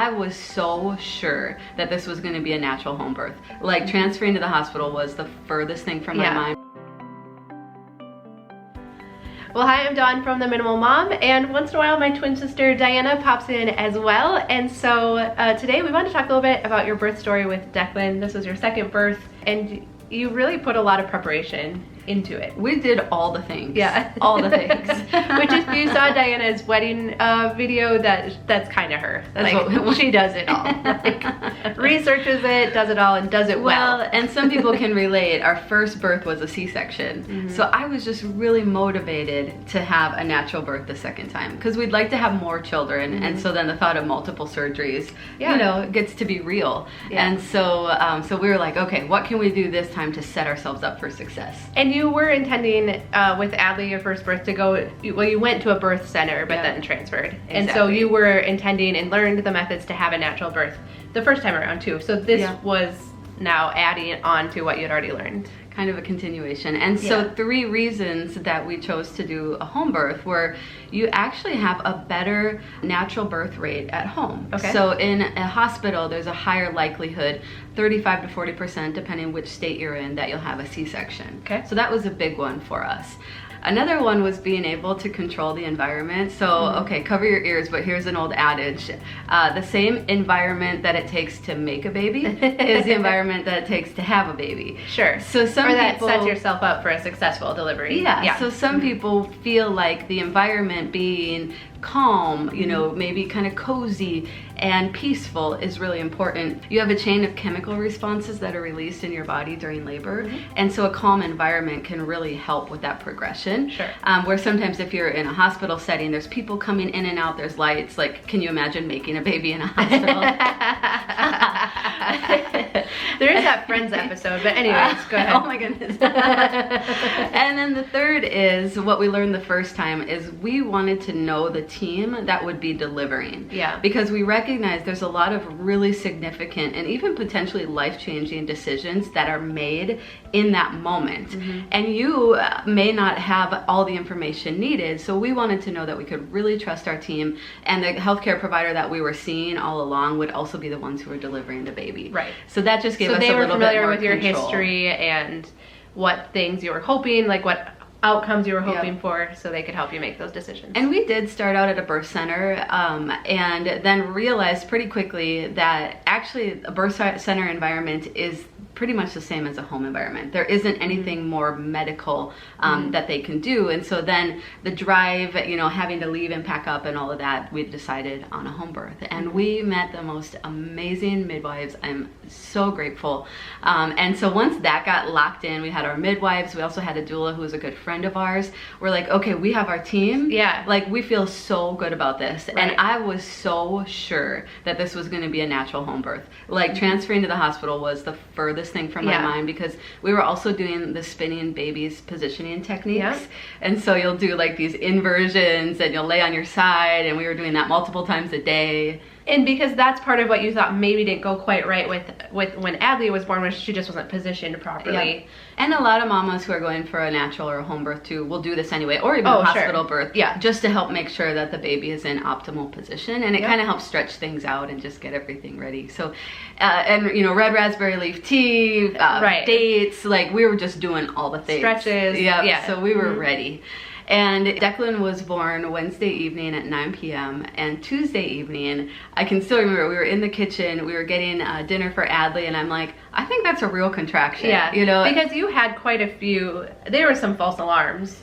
I was so sure that this was going to be a natural home birth. Like, transferring to the hospital was the furthest thing from my mind. Well, hi, I'm Dawn from The Minimal Mom, and once in a while my twin sister Diana pops in as well. And so today we want to talk a little bit about your birth story with Declan. This was your second birth, and you really put a lot of preparation into it. We did all the things. Yeah. All the things. Which, if you saw Diana's wedding video, that's kind of her. Like, she does it all. Like, researches it, does it all, and does it well. Well, and some people can relate. Our first birth was a C-section. So I was just really motivated to have a natural birth the second time, because we'd like to have more children. And so then the thought of multiple surgeries, you know, gets to be real. And so so we were like, okay, what can we do this time to set ourselves up for success? And you were intending with Adley, your first birth, to go, well, you went to a birth center, but then transferred. Exactly. And so you were intending and learned the methods to have a natural birth the first time around too. So this was now adding on to what you had already learned. Kind of a continuation. And so 3 reasons that we chose to do a home birth were you actually have a better natural birth rate at home. Okay. So in a hospital, there's a higher likelihood, 35 to 40%, depending which state you're in, that you'll have a C-section. Okay. So that was a big one for us. Another one was being able to control the environment. So, okay, cover your ears, but here's an old adage. The same environment that it takes to make a baby is the environment that it takes to have a baby. Sure. So some people sets yourself up for a successful delivery. Yeah. So some people feel like the environment being calm, you know, maybe kind of cozy and peaceful is really important. You have a chain of chemical responses that are released in your body during labor, and so a calm environment can really help with that progression. Sure. Where sometimes if you're in a hospital setting, there's people coming in and out, there's lights. Like, can you imagine making a baby in a hospital? There is that Friends episode, but anyways, go ahead. Oh my goodness. And then the third is, what we learned the first time is we wanted to know the team that would be delivering. Yeah. Because we recognize there's a lot of really significant and even potentially life-changing decisions that are made in that moment. And you may not have all the information needed, so we wanted to know that we could really trust our team, and the healthcare provider that we were seeing all along would also be the ones who were delivering the baby. Right. So that just gave us a little bit more control. So they were familiar with your history and what things you were hoping, like what outcomes you were hoping for, so they could help you make those decisions. And we did start out at a birth center and then realized pretty quickly that actually a birth center environment is pretty much the same as a home environment. There isn't anything more medical that they can do. And so then the drive, you know, having to leave and pack up and all of that, we decided on a home birth. And we met the most amazing midwives. I'm so grateful. And so once that got locked in, we had our midwives. We also had a doula who was a good friend of ours. We're like, okay, we have our team. Yeah. Like, we feel so good about this. Right. And I was so sure that this was going to be a natural home birth. Like, transferring to the hospital was the furthest thing from my mind, because we were also doing the spinning babies positioning techniques. And so you'll do like these inversions and you'll lay on your side, and we were doing that multiple times a day. And because that's part of what you thought maybe didn't go quite right with when Adley was born, was she just wasn't positioned properly. Yeah. And a lot of mamas who are going for a natural or a home birth too will do this anyway, or even a hospital birth. Yeah. Just to help make sure that the baby is in optimal position, and it kind of helps stretch things out and just get everything ready. So, and you know, red raspberry leaf tea, dates, like we were just doing all the things. Stretches. Yeah. So we were ready. And Declan was born Wednesday evening at 9 p.m. and Tuesday evening, I can still remember, we were in the kitchen, we were getting dinner for Adley, and I'm like, I think that's a real contraction. Yeah, you know, because you had quite a few, there were some false alarms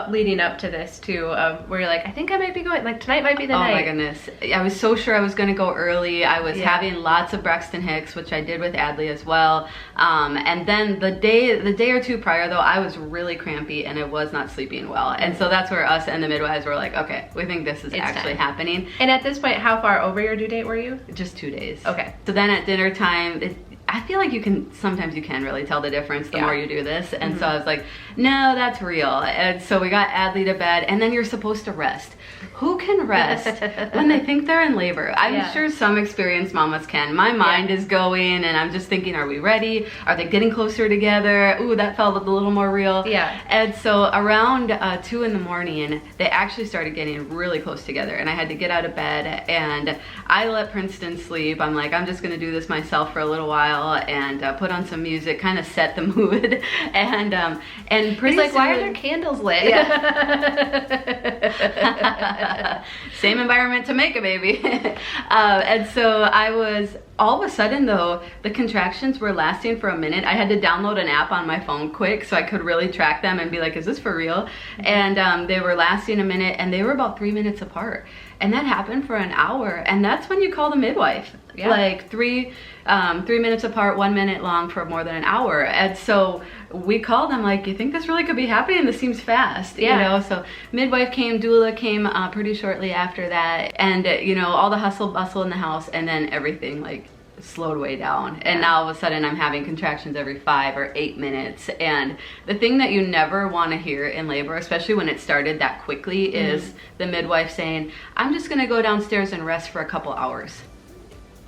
leading up to this too, where you're like, I think I might be going, like tonight might be the night. Oh my goodness. I was so sure I was going to go early. I was having lots of Braxton Hicks, which I did with Adley as well. And then the day or two prior though, I was really crampy and I was not sleeping well. And so that's where us and the midwives were like, okay, we think this is actually happening. And at this point, how far over your due date were you? Just 2 days. Okay. So then at dinner time, I feel like sometimes you can really tell the difference the more you do this. And so I was like, no, that's real. And so we got Adley to bed, and then you're supposed to rest. who can rest when they think they're in labor? I'm sure some experienced mamas can. My mind is going and I'm just thinking, are we ready? Are they getting closer together? Ooh, that felt a little more real. Yeah. And so around 2 in the morning, they actually started getting really close together, and I had to get out of bed, and I let Princeton sleep. I'm like, I'm just gonna do this myself for a little while, and put on some music, kind of set the mood, and pretty He's like, soon, why are there candles lit? Yeah. Same environment to make a baby. And so I was, all of a sudden though, the contractions were lasting for a minute. I had to download an app on my phone quick so I could really track them and be like, is this for real? And they were lasting a minute, and they were about 3 minutes apart. And that happened for an hour, and that's when you call the midwife. Yeah. Like 3 minutes apart, 1 minute long for more than an hour. And so we called them like, you think this really could be happening? This seems fast, you know? So midwife came, doula came pretty shortly after that. And, you know, all the hustle bustle in the house, and then everything like slowed way down. And now all of a sudden I'm having contractions every 5 or 8 minutes. And the thing that you never want to hear in labor, especially when it started that quickly, is the midwife saying, I'm just going to go downstairs and rest for a couple hours.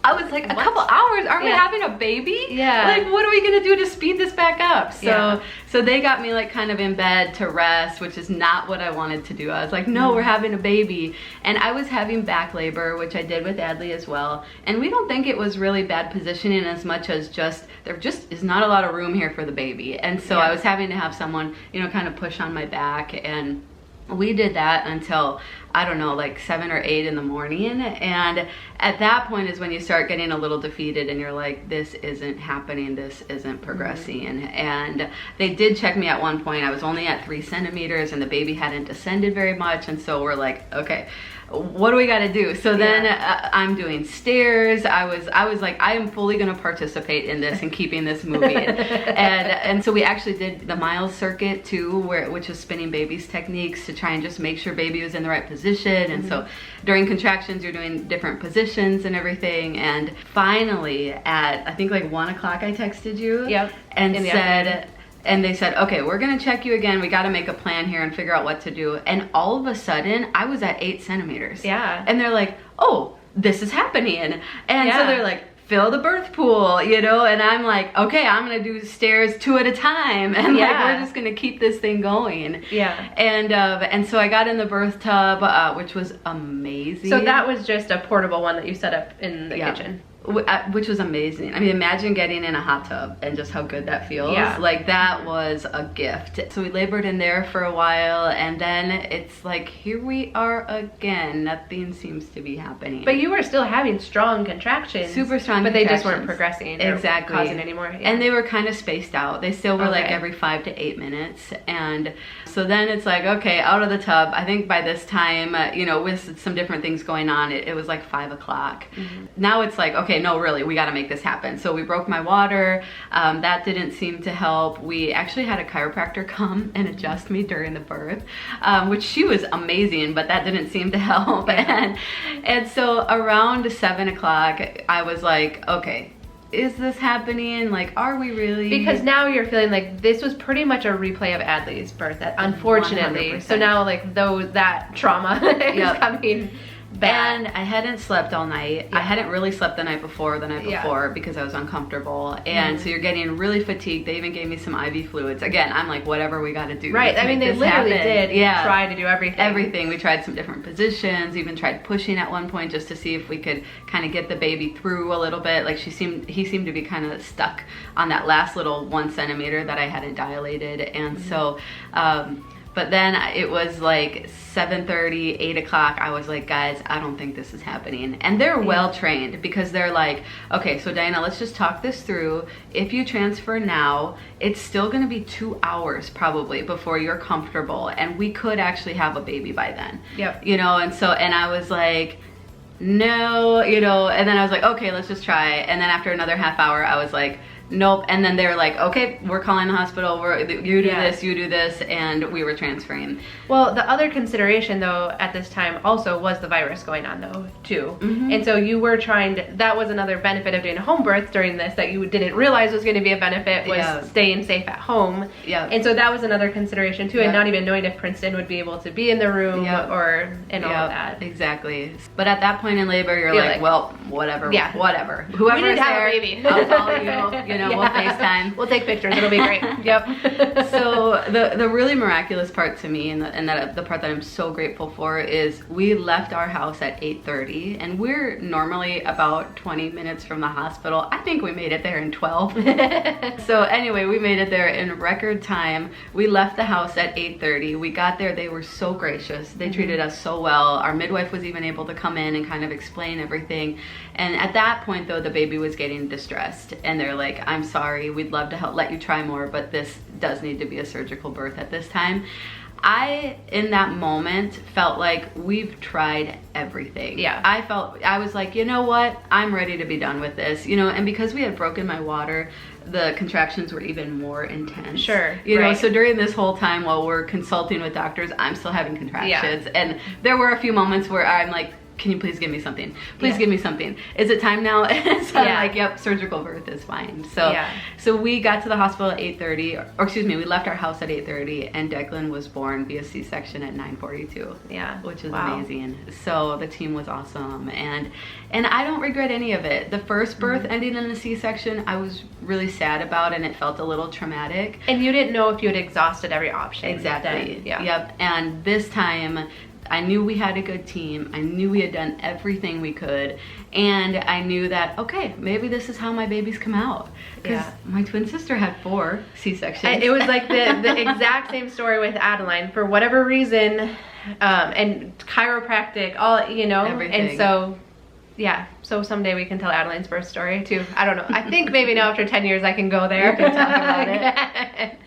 I was like, a couple hours? Aren't we having a baby? Yeah. Like, what are we gonna do to speed this back up? So they got me like kind of in bed to rest, which is not what I wanted to do. I was like, no, we're having a baby. And I was having back labor, which I did with Adley as well. And we don't think it was really bad positioning as much as just, there just is not a lot of room here for the baby. And so I was having to have someone, you know, kind of push on my back, and we did that until, I don't know, like 7 or 8 in the morning. And at that point is when you start getting a little defeated, and you're like, this isn't happening, this isn't progressing. And they did check me at one point. I was only at 3 centimeters and the baby hadn't descended very much. And so we're like, okay, what do we got to do? So then I'm doing stairs. I was like, I am fully going to participate in this and keeping this moving. and so we actually did the Miles circuit too, which is spinning babies techniques to try and just make sure baby was in the right position. And so during contractions, you're doing different positions and everything. And finally at, I think like 1 o'clock, I texted you and said, and they said, okay, we're gonna check you again. We gotta make a plan here and figure out what to do. And all of a sudden, I was at 8 centimeters. Yeah. And they're like, oh, this is happening. And so they're like, fill the birth pool, you know? And I'm like, okay, I'm gonna do stairs 2 at a time. And like, we're just gonna keep this thing going. Yeah. And so I got in the birth tub, which was amazing. So that was just a portable one that you set up in the kitchen. Which was amazing. I mean, imagine getting in a hot tub and just how good that feels. Yeah. Like, that was a gift. So we labored in there for a while, and then it's like, here we are again. Nothing seems to be happening. But you were still having strong contractions. Super strong but they just weren't progressing. Exactly. Or causing any more. Yeah. And they were kind of spaced out. They still were like every 5 to 8 minutes. And so then it's like, okay, out of the tub. I think by this time, you know, with some different things going on, it was like 5 o'clock. Now it's like, okay, no, really, we got to make this happen. So we broke my water. That didn't seem to help. We actually had a chiropractor come and adjust me during the birth, which she was amazing, but that didn't seem to help. And so around 7 o'clock, I was like, okay, is this happening? Like, are we really? Because now you're feeling like this was pretty much a replay of Adley's birth, unfortunately. 100%. So now, like, that trauma is coming bad. And I hadn't slept all night. I hadn't really slept the night before because I was uncomfortable. And so you're getting really fatigued. They even gave me some IV fluids. Again, I'm like, whatever we got to do. Right. I mean, they literally did try to do everything. Everything. We tried some different positions, even tried pushing at one point just to see if we could kind of get the baby through a little bit. Like, he seemed to be kind of stuck on that last little 1 centimeter that I hadn't dilated. And so, but then it was like 7:30, 8 o'clock. I was like, guys, I don't think this is happening. And they're well trained, because they're like, okay, so Diana, let's just talk this through. If you transfer now, it's still gonna be 2 hours probably before you're comfortable. And we could actually have a baby by then. Yep. You know, and I was like, no, you know, and then I was like, okay, let's just try. And then after another half hour, I was like, nope. And then they're like, okay, we're calling the hospital. You do this, you do this, and we were transferring. Well, the other consideration though at this time also was the virus going on though too. And so you were that was another benefit of doing a home birth during this that you didn't realize was going to be a benefit, was staying safe at home. And so that was another consideration too, and not even knowing if Princeton would be able to be in the room or all of that. Exactly. But at that point in labor, you're like, well, whatever, whatever. Whoever is there, baby. I'll follow you. You know, we'll FaceTime. We'll take pictures. It'll be great. So the really miraculous part to me, and the part that I'm so grateful for, is we left our house at 8:30, and we're normally about 20 minutes from the hospital. I think we made it there in 12. So anyway, we made it there in record time. We left the house at 8:30. We got there. They were so gracious. They treated us so well. Our midwife was even able to come in and kind of explain everything. And at that point though, the baby was getting distressed, and they're like, I'm sorry, we'd love to let you try more, but this does need to be a surgical birth at this time. I, in that moment, felt like we've tried everything. I was like, you know what? I'm ready to be done with this, you know, and because we had broken my water, the contractions were even more intense. You know, so during this whole time while we're consulting with doctors, I'm still having contractions. And there were a few moments where I'm like, can you please give me something? Please give me something. Is it time now? So I'm like, yep, surgical birth is fine. So so we got to the hospital at 8:30, or excuse me, we left our house at 8:30, and Declan was born via C-section at 9:42. Which is amazing. So the team was awesome, and I don't regret any of it. The first birth ending in a C-section, I was really sad about, and it felt a little traumatic. And you didn't know if you had exhausted every option. Exactly. Yep. And this time, I knew we had a good team. I knew we had done everything we could. And I knew that, okay, maybe this is how my babies come out. Because my twin sister had 4 C-sections. It was like the exact same story with Adeline. For whatever reason, and chiropractic, all, you know. Everything. And so, so someday we can tell Adeline's birth story too. I don't know. I think maybe now after 10 years I can go there. We can talk about it.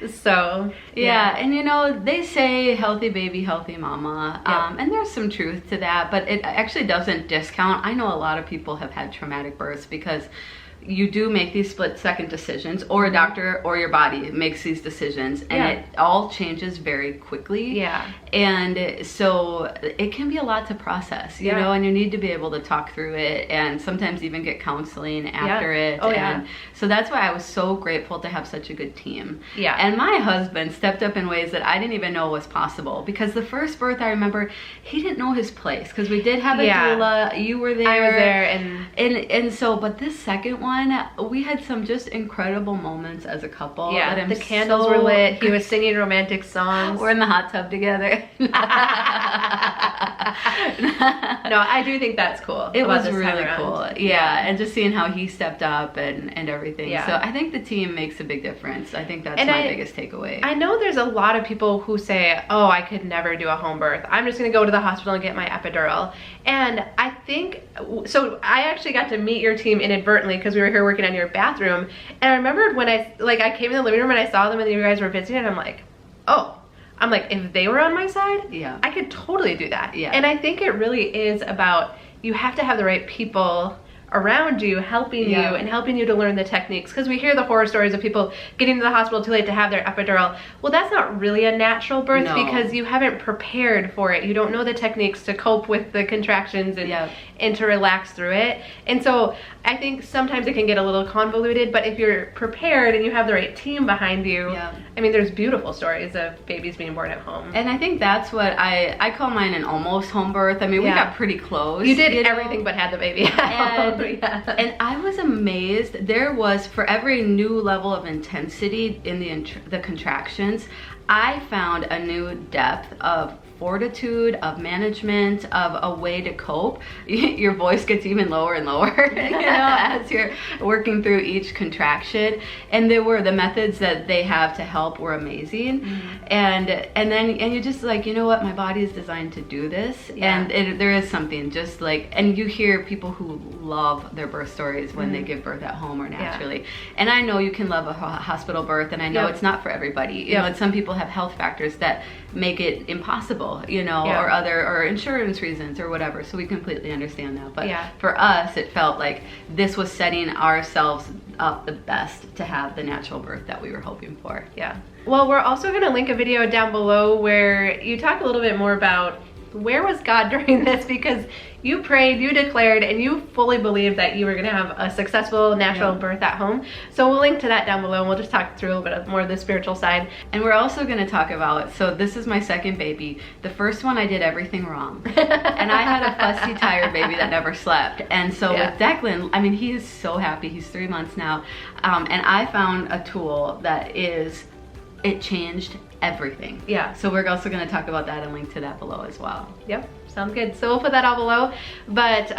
So and you know, they say healthy baby, healthy mama, and there's some truth to that, but it actually doesn't discount. I know a lot of people have had traumatic births because you do make these split-second decisions, or a doctor or your body makes these decisions, and it all changes very quickly. And so it can be a lot to process, you know, and you need to be able to talk through it, and sometimes even get counseling after it. And so that's why I was so grateful to have such a good team. And my husband stepped up in ways that I didn't even know was possible, because the first birth, I remember, he didn't know his place, because we did have a doula. You were there. I was there. And so, but this second one, we had some just incredible moments as a couple. The candles were lit. He was singing romantic songs. We're in the hot tub together. No, I do think that's cool. It was really cool. And just seeing how he stepped up and everything. So I think the team makes a big difference. I think that's my biggest takeaway. I know there's a lot of people who say, oh, I could never do a home birth. I'm just going to go to the hospital and get my epidural. And I think, so I actually got to meet your team inadvertently because we were here working on your bathroom. And I remembered when I came in the living room and I saw them and you guys were visiting, and I'm like, if they were on my side, I could totally do that. And I think it really is about, you have to have the right people around you helping you and helping you to learn the techniques, because we hear the horror stories of people getting to the hospital too late to have their epidural. Well, that's not really a natural birth because you haven't prepared for it. You don't know the techniques to cope with the contractions and to relax through it. And so I think sometimes it can get a little convoluted, but if you're prepared and you have the right team behind you, I mean, there's beautiful stories of babies being born at home. And I think that's what I call mine an almost home birth. I mean, we got pretty close. You did everything but had the baby. And I was amazed. There was, for every new level of intensity in the contractions, I found a new depth of fortitude, of management, of a way to cope. Your voice gets even lower and lower, you know, as you're working through each contraction. And the methods that they have to help were amazing. And you just like, you know what, my body is designed to do this. And there is something just like, and you hear people who love their birth stories when they give birth at home or naturally. And I know you can love a hospital birth, and I know it's not for everybody. You know, and some people have health factors that make it impossible, you know, or insurance reasons or whatever. So we completely understand that. But for us, it felt like this was setting ourselves up the best to have the natural birth that we were hoping for. Yeah. Well, we're also going to link a video down below where you talk a little bit more about where was God during this, because you prayed, you declared, and you fully believed that you were going to have a successful natural birth at home. So we'll link to that down below, and we'll just talk through a little bit more of the spiritual side. And we're also going to talk about, so this is my second baby. The first one I did everything wrong. And I had a fussy, tired baby that never slept. And so with Declan, I mean, he is so happy. He's 3 months now. And I found a tool that it changed everything. Yeah. So we're also going to talk about that and link to that below as well. Yep. Sounds good. So we'll put that all below. But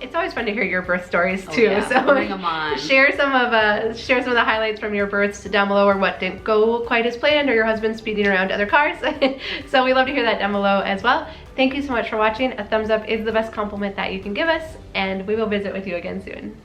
it's always fun to hear your birth stories too. Yeah, so bring them on. Share some of the highlights from your births down below, or what didn't go quite as planned, or your husband speeding around other cars. So we love to hear that down below as well. Thank you so much for watching. A thumbs up is the best compliment that you can give us, and we will visit with you again soon.